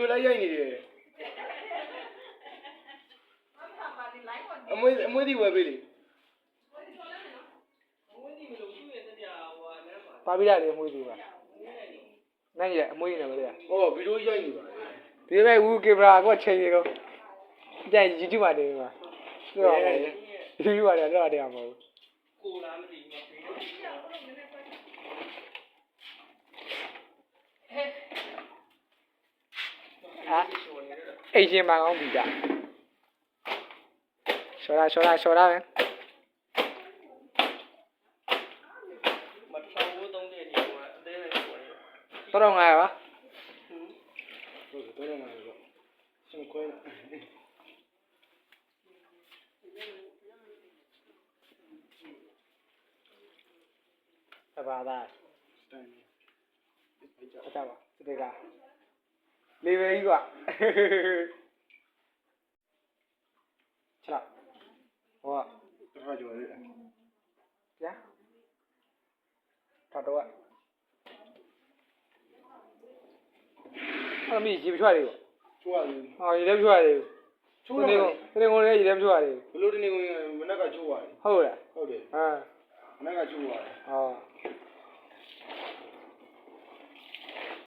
သူလိုက်ရိုက်နေတယ်အမွေးဒီဝယ်ပေးလေပါပြီးရတယ်အမွေးဒီပါနိုင်ရအမွေးနေပါလေဟောဗီဒီယိုရိုက်နေပါဒီမဲ့ဝူကင်မရာကချိန်နေတော့ကြိုင် YouTube မှာတင်ပါပြောရမယ် YouTube မှာတော့တရားမဟုတ်ကိုလားမသိဘူးဟာအိမ်ရှင်မကောင်းပြီကြရှော်ရမယ်မတော်ဘူးသုံးတဲ့ဒီကအသေးလေးပေါ်တယ်တော့ငါရပါဟုတ်တယ်တော့ငါရပါစံခွဲဘာသာအကြပါစတေကလေဝဲကြီးကွာချလာဟောတော့ကြော်ရည်ဗျာတော့အဲ့မီးရေမချွတ်ရဘူးချွတ်ရတယ်ဟောရေလည်းမချွတ်ရဘူးချိုးတယ်ကိုလည်းရေလည်းမချွတ်ရဘူးဘလို့ဒီနေ့ကိုမနက်ကချိုးရတယ်ဟုတ်လားဟုတ်တယ်ဟာမနက်ကချိုးရတယ်ဟော